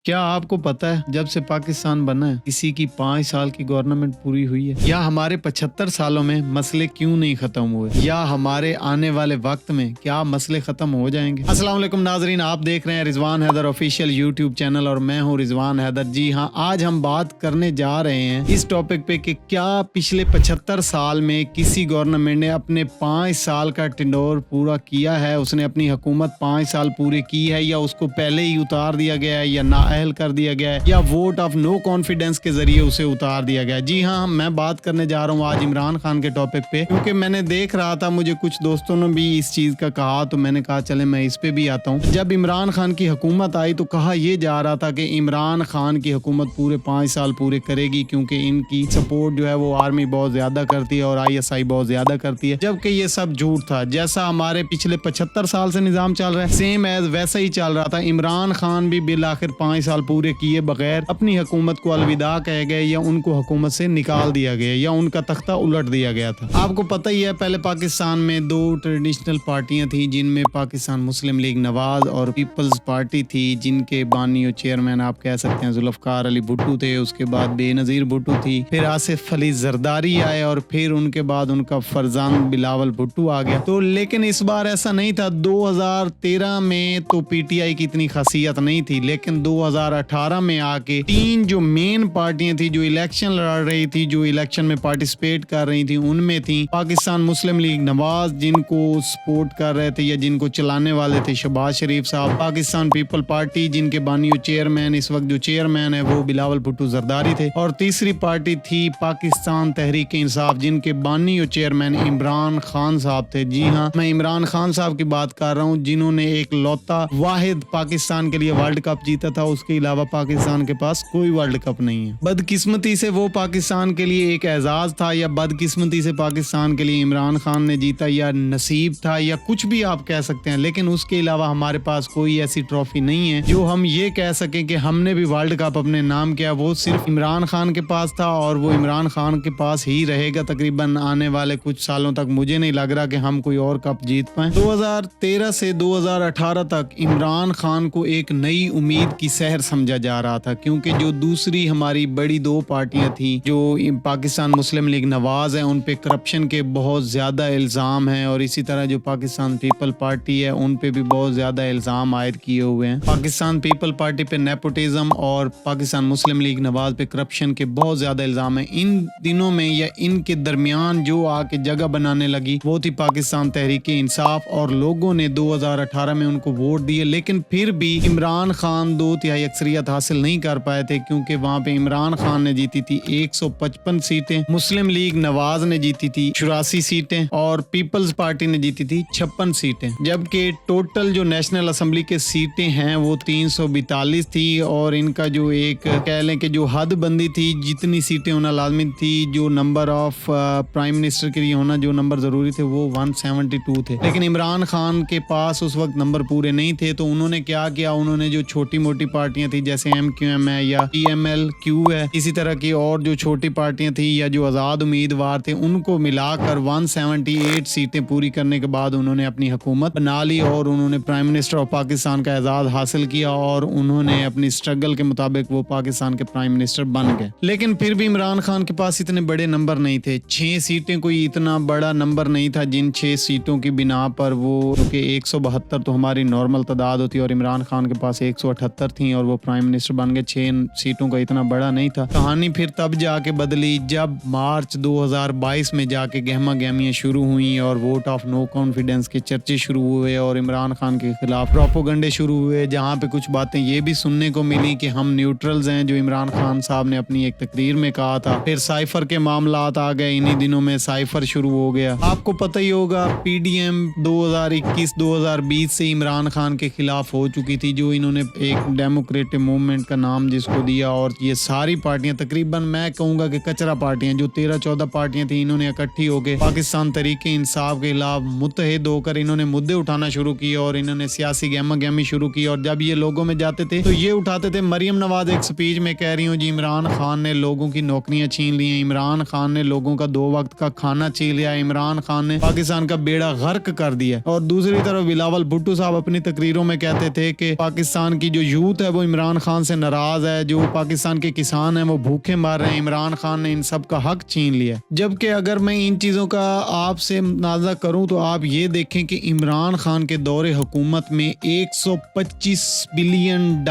کیا آپ کو پتا ہے جب سے پاکستان بنا ہے کسی کی 5 سال کی گورنمنٹ پوری ہوئی ہے؟ یا ہمارے 75 سالوں میں مسئلے کیوں نہیں ختم ہوئے؟ یا ہمارے آنے والے وقت میں کیا مسئلے ختم ہو جائیں گے؟ السلام علیکم ناظرین، آپ دیکھ رہے ہیں رضوان حیدر آفیشیل یوٹیوب چینل اور میں ہوں رضوان حیدر۔ جی ہاں، آج ہم بات کرنے جا رہے ہیں اس ٹاپک پہ کہ کیا پچھلے 75 سال میں کسی گورنمنٹ نے اپنے 5 سال کا ٹینڈور پورا کیا ہے، اس نے اپنی حکومت 5 سال پورے کی ہے، یا اس کو پہلے ہی اتار دیا گیا ہے، یا نااہل کر دیا گیا ہے، یا ووٹ آف نو کانفیڈنس کے ذریعے اسے اتار دیا گیا ہے۔ جی ہاں، میں بات کرنے جا رہا ہوں آج عمران خان کے ٹاپک پہ، کیونکہ میں نے دیکھ رہا تھا، مجھے کچھ دوستوں نے بھی اس چیز کا کہا، تو میں نے کہا چلے میں اس پہ بھی آتا ہوں۔ جب عمران خان کی حکومت آئی تو کہا یہ جا رہا تھا کہ عمران خان کی حکومت پورے 5 سال پورے کرے گی، کیونکہ ان کی سپورٹ جو ہے وہ آرمی بہت زیادہ کرتی ہے اور ISI بہت زیادہ کرتی ہے، جبکہ یہ سب جھوٹ تھا۔ جیسا ہمارے پچھلے 75 سال سے نظام چل رہا ہے، سیم ایز ویسا ہی چل رہا تھا۔ عمران خان بھی بالآخر 5 سال پورے کیے بغیر اپنی حکومت کو الوداع کہے گئے، یا ان کو حکومت سے نکال دیا گیا، یا ان کا تختہ الٹ دیا گیا تھا۔ آپ کو پتہ ہی ہے، پہلے پاکستان میں 2 ٹریڈیشنل پارٹیاں تھیں، جن میں پاکستان مسلم لیگ نواز اور پیپلز پارٹی تھی، جن کے بانی و چیئرمین آپ کہہ سکتے ہیں ذوالفقار علی بھٹو تھے، اس کے بعد بے نظیر بھٹو تھی، پھر آصف علی زرداری آئے، اور پھر ان کے بعد ان کا فرزند بلاول بھٹو آ گیا۔ تو لیکن اس بار ایسا نہیں تھا۔ 2013 میں تو PTI کی اتنی خاصیت نہیں تھی، لیکن 2018 میں آ کے 3 جو مین پارٹیاں تھی جو الیکشن لڑ رہی تھی، جو الیکشن میں پارٹیسپیٹ کر رہی تھی، ان میں تھی پاکستان مسلم لیگ نواز، جن کو سپورٹ کر رہے تھے یا جن کو چلانے والے تھے شہباز شریف صاحب، پاکستان پیپل پارٹی جن کے بانی و چیئرمین اس وقت جو چیئرمین ہے وہ بلاول بھٹو زرداری تھے، اور تیسری پارٹی تھی پاکستان تحریک انصاف، جن کے بانی و چیئرمین عمران خان صاحب تھے۔ جی ہاں، میں عمران خان صاحب کی بات کر رہا ہوں، جنہوں نے ایک لوتا واحد پاکستان کے لیے ورلڈ کپ جیتا تھا، اس کے علاوہ پاکستان کے پاس کوئی ورلڈ کپ نہیں ہے۔ بدقسمتی سے وہ پاکستان کے لیے ایک اعزاز تھا، یا بدقسمتی سے پاکستان کے لیے عمران خان نے جیتا، یا نصیب تھا، یا کچھ بھی آپ کہہ سکتے ہیں، لیکن اس کے علاوہ ہمارے پاس کوئی ایسی ٹرافی نہیں ہے جو ہم یہ کہہ سکیں کہ ہم نے بھی ورلڈ کپ اپنے نام کیا۔ وہ صرف عمران خان کے پاس تھا، اور وہ عمران خان کے پاس ہی رہے گا تقریباً آنے والے کچھ سالوں تک۔ مجھے نہیں لگ رہا کہ ہم کوئی اور کپ جیت پائیں۔ 2013 سے 2018 تک عمران خان کو ایک نئی امید کی سحر سمجھا جا رہا تھا، کیونکہ جو دوسری ہماری بڑی 2 پارٹیاں تھیں، جو پاکستان مسلم لیگ نواز ہیں، ان پہ کرپشن کے بہت زیادہ الزام ہیں، اور اسی طرح جو پاکستان پیپل پارٹی ہے ان پہ بھی بہت زیادہ الزام عائد کیے ہوئے ہیں۔ پاکستان پیپل پارٹی پہ نیپوٹزم اور پاکستان مسلم لیگ نواز پہ کرپشن کے بہت زیادہ الزام ہیں۔ ان دنوں میں یا ان کے درمیان جو آ کے جگہ بنانے لگی وہ تھی پاکستان تحریک انصاف، اور لوگوں نے 2018 میں ان کو ووٹ دیے، لیکن پھر بھی عمران خان 2/3 اکثریت حاصل نہیں کر پائے تھے، کیونکہ وہاں پہ عمران خان نے جیتی تھی 155 سیٹیں، مسلم لیگ نواز نے جیتی تھی 84 سیٹیں، اور پیپلز پارٹی نے جیتی تھی 56 سیٹیں، جبکہ ٹوٹل جو نیشنل اسمبلی کے سیٹیں ہیں وہ 342 تھی، اور ان کا جو ایک کہہ لیں کہ جو حد بندی تھی، جتنی سیٹیں ہونا لازمی تھی، جو نمبر آف پرائم منسٹر کے لیے ہونا جو نمبر ضروری تھے، وہ 172 تھے، لیکن عمران خان کے پاس اس وقت نمبر پورے نہیں تھے۔ تو انہوں نے کیا کیا، انہوں نے جو چھوٹی موٹی پارٹیاں تھیں جیسے MQM ہے یا PMLQ ہے، اسی طرح کی اور جو چھوٹی پارٹیاں تھیں یا جو آزاد امیدوار تھے، ان کو ملا کر 178 سیٹیں پوری کرنے کے بعد انہوں نے اپنی حکومت بنا لی، اور انہوں نے پرائم منسٹر آف پاکستان کا اعزاز حاصل کیا، اور انہوں نے اپنی سٹرگل کے مطابق وہ پاکستان کے پرائم منسٹر بن گئے۔ لیکن پھر بھی عمران خان کے پاس اتنے بڑے نمبر نہیں تھے، 6 سیٹیں کوئی اتنا بڑا نمبر نہیں تھا، جن 6 سیٹوں کی بنا پر وہ، کیونکہ 172 تو ہماری نارمل تعداد ہوتی ہے، اور عمران خان کے پاس 178 تھیں، اور وہ پرائم منسٹر بن گئے۔ 6 سیٹوں کا اتنا بڑا نہیں تھا۔ کہانی پھر تب جا کے بدلی جب مارچ 2022 میں جا کے گہما گہمیاں شروع ہوئیں، اور ووٹ آف نو کانفیڈنس کے چرچے شروع ہوئے، اور عمران خان کے خلاف پروپیگنڈے شروع ہوئے، جہاں پہ کچھ باتیں یہ بھی سننے کو ملی کہ ہم نیوٹرلز ہیں، جو عمران خان صاحب نے اپنی ایک تقریر میں کہا تھا۔ پھر سائفر کے معاملات آ گئے، انہی دنوں میں سائفر شروع ہو گیا۔ آپ کو پتہ ہی ہوگا PDM 2021-2020 سے عمران خان کے خلاف ہو چکی تھی، جو انہوں نے ایک ڈیموکریٹک موومنٹ کا نام جس کو دیا، اور یہ ساری پارٹیاں تقریباً میں کہوں گا کہ کچرا پارٹیاں، جو 13-14 پارٹیاں تھیں، انہوں نے اکٹھی ہو کے پاکستان تحریک انصاف کے خلاف متحد ہو کر انہوں نے مدعے اٹھانا شروع کیے، اور انہوں نے سیاسی گہما گہمی شروع کی، اور جب یہ لوگوں میں جاتے تھے تو یہ اٹھاتے تھے۔ مریم نواز ایک سپیچ میں کہہ رہی ہوں جی عمران خان نے لوگوں کی نوکریاں چھین لی ہیں، عمران خان نے لوگوں کا 2 وقت کا کھانا چھین لیا، عمران خان نے پاکستان کا بیڑا غرق کر دیا۔ اور دوسری طرف بلاول بھٹو صاحب اپنی تقریروں میں کہتے تھے کہ پاکستان کی جو یوتھ ہے وہ عمران خان سے ناراض ہے, جو پاکستان کے کسان ہیں وہ بھوکے مار رہے ہیں, عمران خان نے ان سب کا حق چھین لیا. جبکہ اگر میں ان چیزوں کا آپ سے مناظرہ کروں تو آپ یہ دیکھیں کہ عمران خان کے دور حکومت میں $125 بلین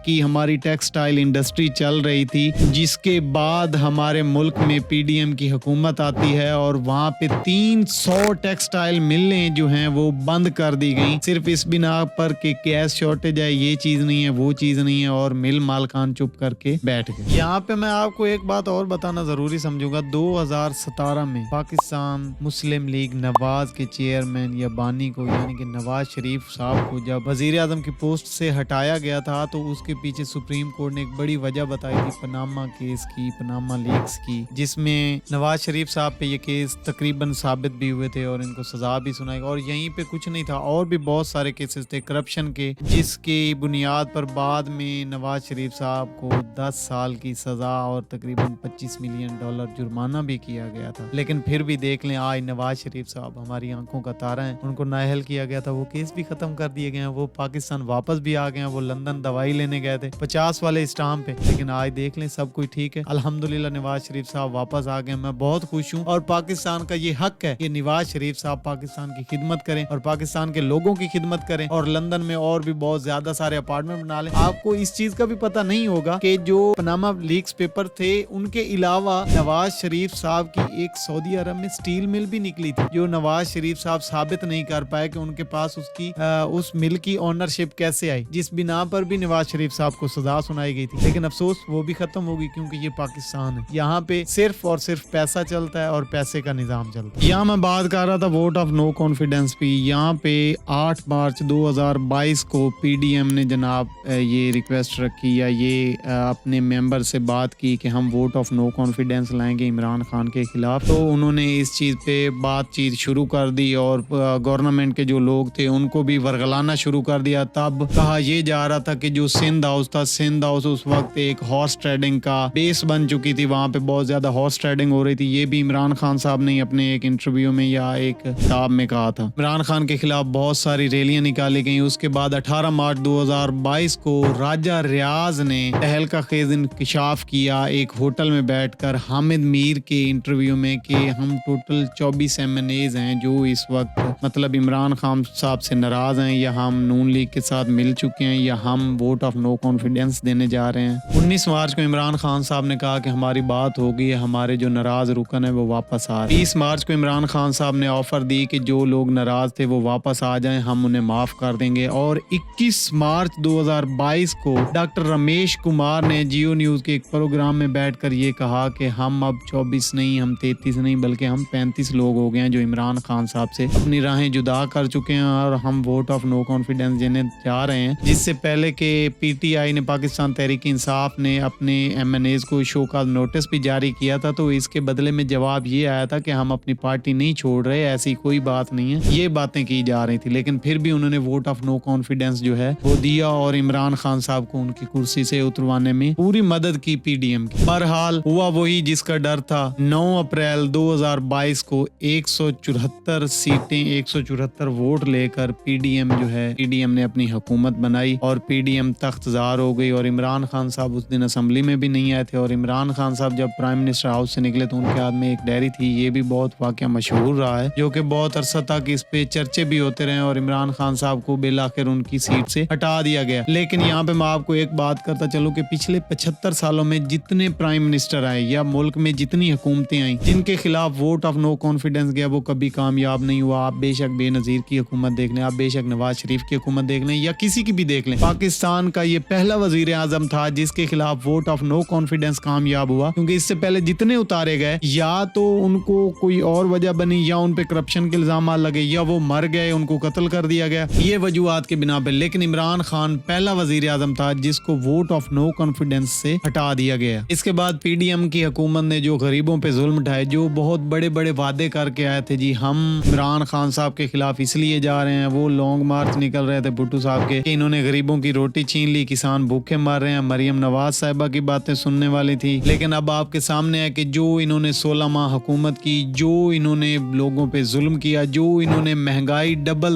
کی ہماری ٹیکسٹائل انڈسٹری چل رہی تھی, جس کے بعد ہمارے ملک میں پی ڈی ایم کی حکومت آتی ہے اور وہاں پہ 300 ٹیکسٹائل ملیں جو ہیں وہ بند کر دی گئیں, صرف اس بنا پر کہ گیس شارٹیج ہے, یہ چیز نہیں ہے, وہ چیز نہیں ہے, اور مل مالکان چپ کر کے بیٹھ گئے. یہاں پہ میں آپ کو ایک بات اور بتانا ضروری سمجھوں گا. 2017 میں پاکستان مسلم لیگ نواز کے چیئرمین یا بانی کو یعنی کہ نواز شریف صاحب کو جب وزیر اعظم کی پوسٹ سے ہٹایا گیا تھا تو اس کے پیچھے سپریم کورٹ نے ایک بڑی وجہ بتائی تھی پناما کیس کی, پناما لیکس کی, جس میں نواز شریف صاحب پہ یہ کیس تقریباً ثابت بھی ہوئے تھے اور ان کو سزا بھی سنائی. اور یہیں پہ کچھ نہیں تھا, اور بھی بہت سارے کیسز تھے کرپشن کے, جس کی بنیاد پر بعد میں نواز شریف صاحب کو 10 سال کی سزا اور تقریباً $25 ملین جرمانہ بھی کیا گیا تھا. لیکن پھر بھی دیکھ لیں آج نواز شریف صاحب ہماری آنکھوں کا تارا ہیں, ان کو نااہل کیا گیا تھا, وہ کیس بھی ختم کر دیے گئے ہیں, وہ پاکستان واپس بھی آ گئے ہیں, وہ لندن دوائی لینے گئے تھے 50 والے اسٹامپ پہ, لیکن آج دیکھ لیں سب کچھ ٹھیک ہے. الحمدللہ نواز شریف صاحب واپس آ گئے, میں بہت خوش ہوں, اور پاکستان کا یہ حق ہے کہ نواز شریف صاحب پاکستان کی خدمت کریں اور پاکستان کے لوگوں کی خدمت کریں, اور لندن میں اور بھی بہت زیادہ سارے اپارٹمنٹ بنا لیں. آپ کو اس چیز کا بھی پتہ نہیں ہوگا کہ جو پناما لیکس پیپر تھے ان کے علاوہ نواز شریف صاحب کی ایک سعودی عرب میں سٹیل مل بھی نکلی تھی, جو نواز شریف صاحب ثابت نہیں کر پائے کہ ان کے پاس اس مل کی اونرشپ کیسے آئی, جس بنا پر بھی نواز شریف صاحب کو سزا سنائی گئی تھی. لیکن افسوس وہ بھی ختم ہوگی, کیونکہ یہ پاکستان ہے, یہاں پہ صرف اور صرف پیسہ چلتا ہے اور پیسے کا نظام چلتا ہے. یہاں میں بات کر رہا تھا ووٹ آف نو کانفیڈنس پہ. یہاں پہ 8 مارچ 2022 کو پی ڈی ایم نے جناب یہ ریکویسٹ رکھی یا یہ اپنے ممبر سے بات کی کہ ہم ووٹ آف نو کانفیڈنس لائیں گے عمران خان کے خلاف. تو انہوں نے اس چیز پہ بات چیت شروع کر دی اور گورنمنٹ کے جو لوگ تھے ان کو بھی ورگلانا شروع کر دیا. تب کہا یہ جا رہا تھا کہ جو سندھ ہاؤس تھا, سندھ ہاؤس اس وقت ایک ہارس ٹریڈنگ کا بیس بن چکی تھی, وہاں پہ بہت زیادہ ہارس ٹریڈنگ ہو رہی تھی. یہ بھی عمران خان صاحب نے اپنے ایک انٹرویو میں یا ایک کتاب میں کہا تھا. عمران خان کے خلاف بہت ساری ریلیاں نکالی گئیں. اس کے بعد 18 مارچ 2022 کو راجہ ریاض نے تہلکہ خیز انکشاف کیا ایک ہوٹل میں بیٹھ کر حامد میر کے انٹرویو میں کہ ہم ٹوٹل 24 MNAs ہیں جو اس وقت مطلب عمران خان صاحب سے ناراض ہیں, یا ہم نون لیگ کے ساتھ مل چکے ہیں, یا ہم ووٹ آف نو کانفیڈنس دینے جا رہے ہیں. 19 مارچ کو عمران خان صاحب نے کہا کہ ہماری بات ہو گئی ہے, ہمارے جو ناراض رکن ہے وہ واپس آ رہے ہیں. 30 مارچ کو عمران خان صاحب نے آفر دی کہ جو لوگ ناراض تھے وہ واپس آ جائیں, ہم انہیں معاف کر دیں گے. اور 21 مارچ 2022 کو ڈاکٹر رمیش کمار نے جیو نیوز کے ایک پروگرام میں بیٹھ کر یہ کہا کہ ہم اب 24 نہیں, ہم 33 نہیں, بلکہ ہم 35 لوگ ہو گئے ہیں جو عمران خان صاحب سے اپنی راہیں جدا کر چکے ہیں, اور ہم ووٹ آف نو کانفیڈنس دینے جا رہے ہیں. جس سے پہلے کہ پی ٹی آئی نے, پاکستان تحریک انصاف نے اپنے MNAs کو شو کا نوٹس بھی جاری کیا تھا, تو اس کے بدلے میں جواب یہ آیا تھا کہ ہم اپنی پارٹی نہیں چھوڑ رہے, ایسی کوئی بات نہیں ہے, یہ باتیں کی جا رہی تھی. لیکن پھر بھی انہوں نے ووٹ آف نو کانفیڈنس جو ہے وہ دیا اور عمران خان صاحب کو ان کی کرسی سے اتروانے میں پوری مدد کی پی ڈی ایم کی. بہرحال ہوا وہی جس کا ڈر تھا. 9 اپریل 2022 کو 174 سیٹیں, 174 ووٹ لے کر پی ڈی ایم جو ہے, پی ڈی ایم نے اپنی حکومت بنائی اور پی ڈی ایم تخت زار ہو گئی. اور عمران خان صاحب اس دن اسمبلی میں بھی نہیں آئے تھے, اور عمران خان صاحب جب پرائم منسٹر ہاؤس سے نکلے تو ان کے ہاتھ میں ایک ڈائری تھی. یہ بھی بہت واقعہ مشہور رہا ہے, جو کہ بہت عرصہ تک اس پہ چرچے بھی ہوتے رہے, اور عمران خان صاحب کو بالآخر ان کی سیٹ سے ہٹا دیا گیا. لیکن یہاں پہ میں آپ کو ایک بات کرتا چلوں کہ پچھلے 75 سالوں میں جتنے پرائم منسٹر آئے یا ملک میں جتنی حکومتیں آئیں جن کے خلاف ووٹ آف نو کانفیڈنس گیا, وہ کبھی کامیاب نہیں ہوا. آپ بے شک بے نظیر کی حکومت دیکھ لیں, آپ بے شک نواز شریف کی حکومت دیکھ لیں, یا کسی کی بھی دیکھ لیں. پاکستان کا یہ پہلا وزیر اعظم تھا جس کے خلاف ووٹ آف نو کانفیڈنس کامیاب ہوا, کیونکہ اس سے پہلے جتنے اتارے گئے یا تو ان کو کوئی اور وجہ بنی, یا ان پہ کرپشن کے الزامات لگے, یا وہ مر گئے, ان کو قتل کر دیا گیا, یہ وجوہات کے بنا پہ. لیکن عمران خان پہلا وزیر اعظم تھا جس کو ووٹ آف نو کانفیڈنس سے ہٹا دیا گیا. اس کے بعد پی ڈی ایم کی حکومت نے جو غریبوں پہ ظلم ڈھائے, جو بہت بڑے بڑے وعدے کر کے آئے تھے, جی ہم عمران خان صاحب کے خلاف اس لیے جا رہے ہیں, وہ لانگ مارچ نکل رہے تھے بھٹو صاحب کے کہ انہوں نے غریبوں کی روٹی چھین لی, کسان بھوکے مار رہے ہیں. مریم نواز صاحبہ کی باتیں سننے والی تھی, لیکن اب آپ کے سامنے ہے کہ جو انہوں نے 16 ماہ حکومت کی, جو انہوں نے لوگوں پہ ظلم کیا, جو انہوں نے مہنگائی ڈبل